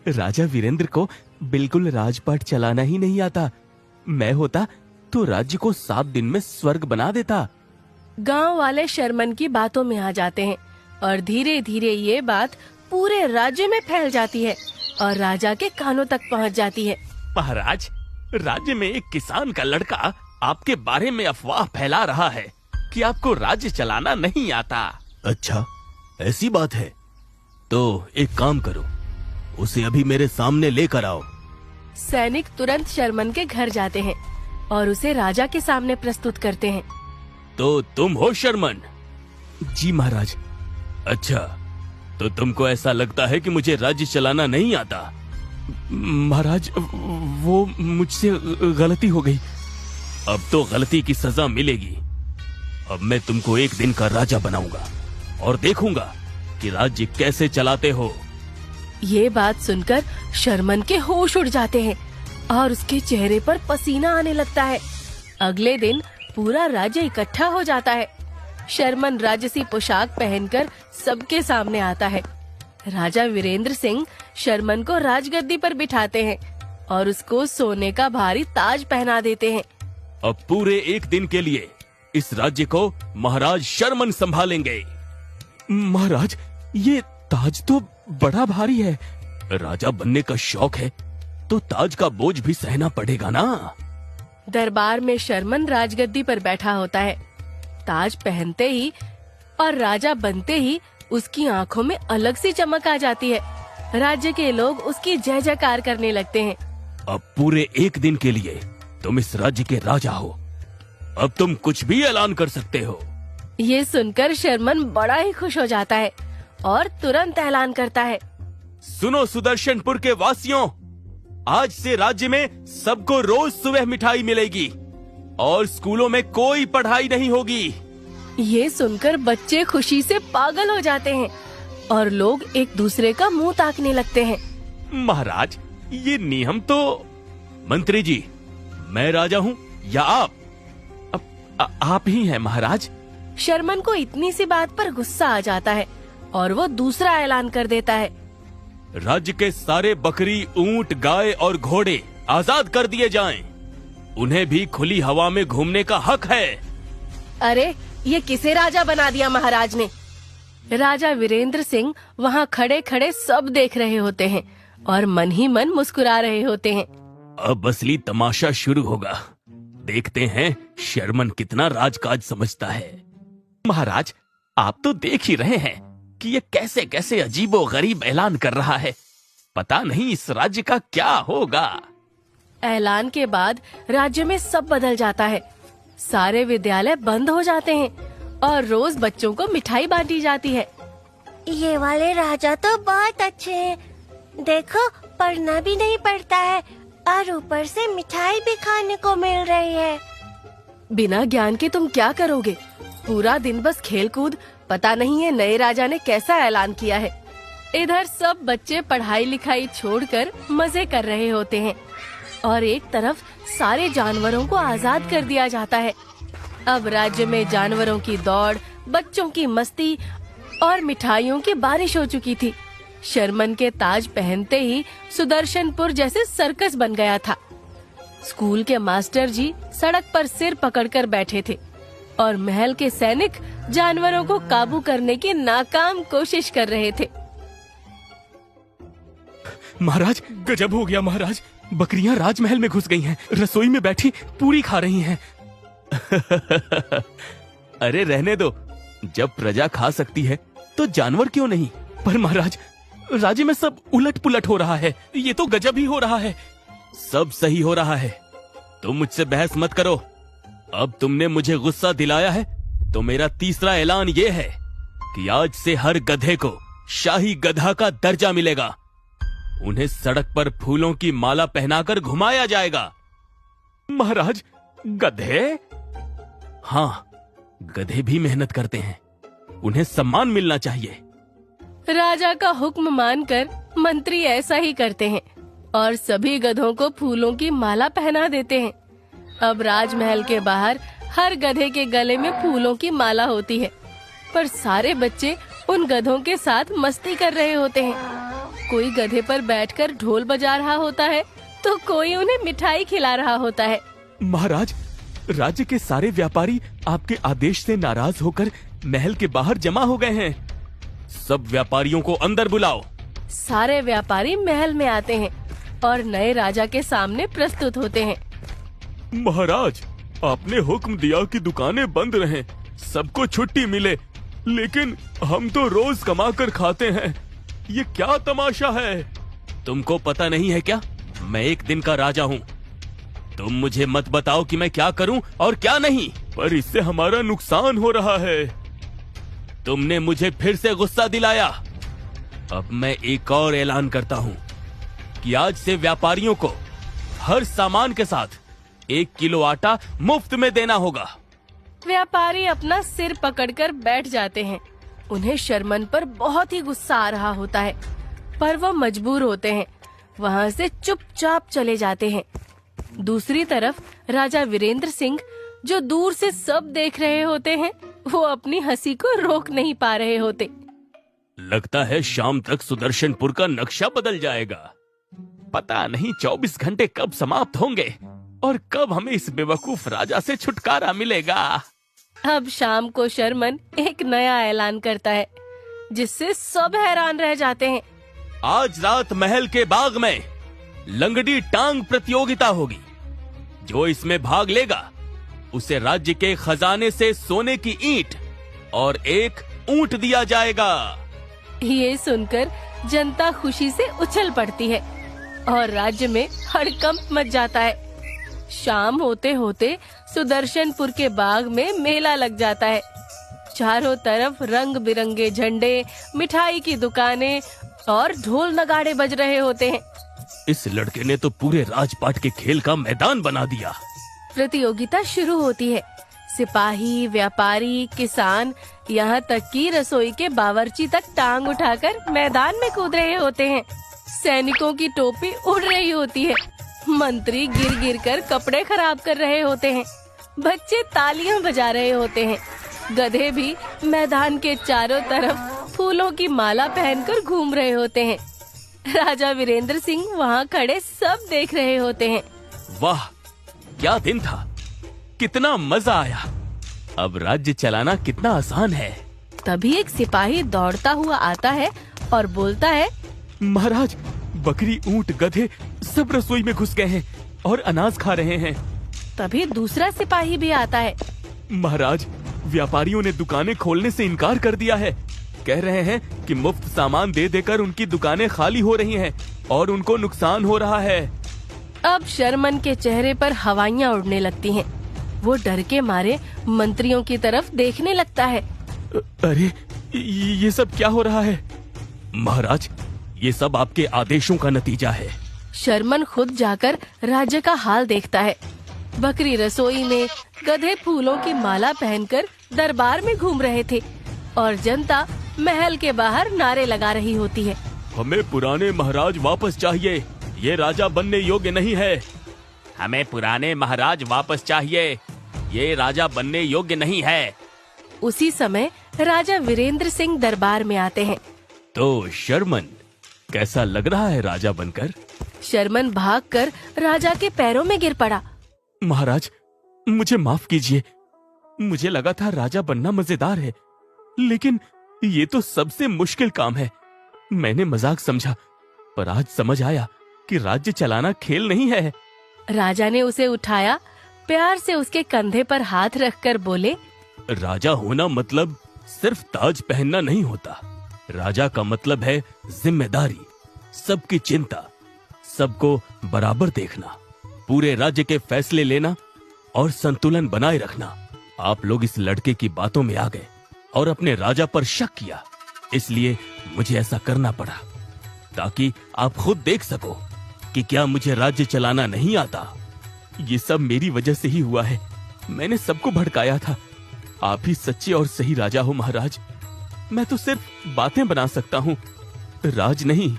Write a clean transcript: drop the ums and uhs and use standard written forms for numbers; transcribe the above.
राजा वीरेंद्र को बिल्कुल राजपाट चलाना ही नहीं आता। मैं होता तो राज्य को 7 दिन में स्वर्ग बना देता। गांव वाले शर्मन की बातों में आ जाते हैं और धीरे धीरे ये बात पूरे राज्य में फैल जाती है और राजा के कानों तक पहुंच जाती है। महाराज, राज्य में एक किसान का लड़का आपके बारे में अफवाह फैला रहा है कि आपको राज्य चलाना नहीं आता। अच्छा, ऐसी बात है? तो एक काम करो, उसे अभी मेरे सामने लेकर आओ। सैनिक तुरंत शर्मन के घर जाते हैं और उसे राजा के सामने प्रस्तुत करते हैं। तो तुम हो शर्मन? जी महाराज। अच्छा, तो तुमको ऐसा लगता है कि मुझे राज्य चलाना नहीं आता? महाराज, वो मुझसे गलती हो गई। अब तो गलती की सजा मिलेगी। अब मैं तुमको एक दिन का राजा बनाऊंगा और देखूंगा कि राज्य कैसे चलाते हो। ये बात सुनकर शर्मन के होश उड़ जाते हैं और उसके चेहरे पर पसीना आने लगता है। अगले दिन पूरा राज्य इकट्ठा हो जाता है। शर्मन राजसी पोशाक पहनकर सबके सामने आता है। राजा वीरेंद्र सिंह शर्मन को राजगद्दी पर बिठाते हैं और उसको सोने का भारी ताज पहना देते हैं। अब पूरे एक दिन के लिए इस राज्य को महाराज शर्मन संभालेंगे। महाराज, ये ताज तो बड़ा भारी है। राजा बनने का शौक है तो ताज का बोझ भी सहना पड़ेगा ना। दरबार में शर्मन राजगद्दी पर बैठा होता है। ताज पहनते ही और राजा बनते ही उसकी आंखों में अलग सी चमक आ जाती है। राज्य के लोग उसकी जय जयकार करने लगते हैं। अब पूरे एक दिन के लिए तुम इस राज्य के राजा हो। अब तुम कुछ भी ऐलान कर सकते हो। ये सुनकर शर्मन बड़ा ही खुश हो जाता है और तुरंत ऐलान करता है। सुनो सुदर्शनपुर के वासियों, आज से राज्य में सबको रोज सुबह मिठाई मिलेगी और स्कूलों में कोई पढ़ाई नहीं होगी। ये सुनकर बच्चे खुशी से पागल हो जाते हैं और लोग एक दूसरे का मुंह ताकने लगते हैं। महाराज, ये नियम तो। मंत्री जी, मैं राजा हूँ या आप? आप ही हैं महाराज। शर्मन को इतनी सी बात पर गुस्सा आ जाता है और वो दूसरा ऐलान कर देता है। राज्य के सारे बकरी, ऊंट, गाय और घोड़े आजाद कर दिए जाएं। उन्हें भी खुली हवा में घूमने का हक है। अरे, ये किसे राजा बना दिया महाराज ने? राजा वीरेंद्र सिंह वहाँ खड़े खड़े सब देख रहे होते हैं और मन ही मन मुस्कुरा रहे होते हैं। अब असली तमाशा शुरू होगा। देखते हैं शर्मन कितना राजकाज समझता है। महाराज, आप तो देख ही रहे हैं कि ये कैसे कैसे अजीबो गरीब ऐलान कर रहा है। पता नहीं इस राज्य का क्या होगा। ऐलान के बाद राज्य में सब बदल जाता है। सारे विद्यालय बंद हो जाते हैं और रोज बच्चों को मिठाई बांटी जाती है। ये वाले राजा तो बहुत अच्छे हैं। देखो, पढ़ना भी नहीं पड़ता है और ऊपर से मिठाई भी खाने को मिल रही है। बिना ज्ञान के तुम क्या करोगे? पूरा दिन बस खेल कूद। पता नहीं है नए राजा ने कैसा ऐलान किया है। इधर सब बच्चे पढ़ाई लिखाई छोड़कर मजे कर रहे होते हैं और एक तरफ सारे जानवरों को आजाद कर दिया जाता है। अब राज्य में जानवरों की दौड़, बच्चों की मस्ती और मिठाइयों की बारिश हो चुकी थी। शर्मन के ताज पहनते ही सुदर्शनपुर जैसे सर्कस बन गया था। स्कूल के मास्टर जी सड़क पर सिर पकड़कर बैठे थे और महल के सैनिक जानवरों को काबू करने की नाकाम कोशिश कर रहे थे। महाराज, गजब हो गया महाराज। बकरियां राजमहल में घुस गई हैं, रसोई में बैठी पूरी खा रही हैं। अरे रहने दो, जब प्रजा खा सकती है तो जानवर क्यों नहीं? पर महाराज, राज्य में सब उलट पुलट हो रहा है। ये तो गजब ही हो रहा है। सब सही हो रहा है। तुम मुझसे बहस मत करो। अब तुमने मुझे गुस्सा दिलाया है तो मेरा तीसरा ऐलान ये है कि आज से हर गधे को शाही गधा का दर्जा मिलेगा। उन्हें सड़क पर फूलों की माला पहनाकर घुमाया जाएगा। महाराज, गधे? हाँ, गधे भी मेहनत करते हैं। उन्हें सम्मान मिलना चाहिए। राजा का हुक्म मानकर मंत्री ऐसा ही करते हैं और सभी गधों को फूलों की माला पहना देते हैं। अब राजमहल के बाहर हर गधे के गले में फूलों की माला होती है, पर सारे बच्चे उन गधों के साथ मस्ती कर रहे होते हैं। कोई गधे पर बैठकर ढोल बजा रहा होता है तो कोई उन्हें मिठाई खिला रहा होता है। महाराज, राज्य के सारे व्यापारी आपके आदेश से नाराज होकर महल के बाहर जमा हो गए हैं। सब व्यापारियों को अंदर बुलाओ। सारे व्यापारी महल में आते हैं और नए राजा के सामने प्रस्तुत होते हैं। महाराज, आपने हुक्म दिया कि दुकानें बंद रहें, सबको छुट्टी मिले, लेकिन हम तो रोज कमा कर खाते हैं। ये क्या तमाशा है? तुमको पता नहीं है क्या? मैं एक दिन का राजा हूँ। तुम मुझे मत बताओ कि मैं क्या करूँ और क्या नहीं, पर इससे हमारा नुकसान हो रहा है। तुमने मुझे फिर से गुस्सा दिलाया। अब मैं एक और ऐलान करता हूँ कि आज से व्यापारियों को हर सामान के साथ 1 किलो आटा मुफ्त में देना होगा। व्यापारी अपना सिर पकड़कर बैठ जाते हैं। उन्हें शर्मन पर बहुत ही गुस्सा आ रहा होता है, पर वो मजबूर होते हैं। वहाँ से चुपचाप चले जाते हैं। दूसरी तरफ राजा वीरेंद्र सिंह, जो दूर से सब देख रहे होते हैं, वो अपनी हंसी को रोक नहीं पा रहे होते। लगता है शाम तक सुदर्शनपुर का नक्शा बदल जाएगा। पता नहीं 24 घंटे कब समाप्त होंगे और कब हमें इस बेवकूफ राजा से छुटकारा मिलेगा। अब शाम को शर्मन एक नया ऐलान करता है, जिससे सब हैरान रह जाते हैं। आज रात महल के बाग में लंगड़ी टांग प्रतियोगिता होगी। जो इसमें भाग लेगा उसे राज्य के खजाने से सोने की ईंट और एक ऊंट दिया जाएगा। ये सुनकर जनता खुशी से उछल पड़ती है और राज्य में हड़कंप मच जाता है। शाम होते होते सुदर्शनपुर के बाग में मेला लग जाता है। चारों तरफ रंग बिरंगे झंडे, मिठाई की दुकानें और ढोल नगाड़े बज रहे होते हैं। इस लड़के ने तो पूरे राजपाट के खेल का मैदान बना दिया। प्रतियोगिता शुरू होती है। सिपाही, व्यापारी, किसान, यहाँ तक कि रसोई के बावर्ची तक टांग उठाकर मैदान में कूद रहे होते हैं। सैनिकों की टोपी उड़ रही होती है। मंत्री गिर गिर कर कपड़े खराब कर रहे होते हैं। बच्चे तालियां बजा रहे होते हैं। गधे भी मैदान के चारों तरफ फूलों की माला पहनकर घूम रहे होते हैं। राजा वीरेंद्र सिंह वहाँ खड़े सब देख रहे होते हैं। वाह, क्या दिन था! कितना मजा आया! अब राज्य चलाना कितना आसान है। तभी एक सिपाही दौड़ता हुआ आता है और बोलता है, महाराज, बकरी, ऊंट, गधे सब रसोई में घुस गए हैं और अनाज खा रहे हैं। तभी दूसरा सिपाही भी आता है। महाराज, व्यापारियों ने दुकानें खोलने से इनकार कर दिया है। कह रहे हैं कि मुफ्त सामान दे देकर उनकी दुकानें खाली हो रही हैं और उनको नुकसान हो रहा है। अब शर्मन के चेहरे पर हवाइयाँ उड़ने लगती हैं। वो डर के मारे मंत्रियों की तरफ देखने लगता है। अरे, ये सब क्या हो रहा है? महाराज, ये सब आपके आदेशों का नतीजा है। शर्मन खुद जाकर राज्य का हाल देखता है। बकरी रसोई में, गधे फूलों की माला पहनकर दरबार में घूम रहे थे और जनता महल के बाहर नारे लगा रही होती है। हमें पुराने महाराज वापस चाहिए, ये राजा बनने योग्य नहीं है। हमें पुराने महाराज वापस चाहिए, ये राजा बनने योग्य नहीं है। उसी समय राजा वीरेंद्र सिंह दरबार में आते हैं। तो शर्मन, कैसा लग रहा है राजा बनकर? शर्मन भागकर राजा के पैरों में गिर पड़ा। महाराज, मुझे माफ कीजिए। मुझे लगा था राजा बनना मजेदार है, लेकिन ये तो सबसे मुश्किल काम है। मैंने मजाक समझा, पर आज समझ आया कि राज्य चलाना खेल नहीं है। राजा ने उसे उठाया, प्यार से उसके कंधे पर हाथ रखकर बोले, राजा होना मतलब सिर्फ ताज पहनना नहीं होता। राजा का मतलब है जिम्मेदारी, सबकी चिंता, सबको बराबर देखना, पूरे राज्य के फैसले लेना और संतुलन बनाए रखना। आप लोग इस लड़के की बातों में आ गए और अपने राजा पर शक किया, इसलिए मुझे ऐसा करना पड़ा, ताकि आप खुद देख सको कि क्या मुझे राज्य चलाना नहीं आता। ये सब मेरी वजह से ही हुआ है। मैंने सबको भड़काया था। आप ही सच्चे और सही राजा हो महाराज। मैं तो सिर्फ बातें बना सकता हूँ, राज नहीं।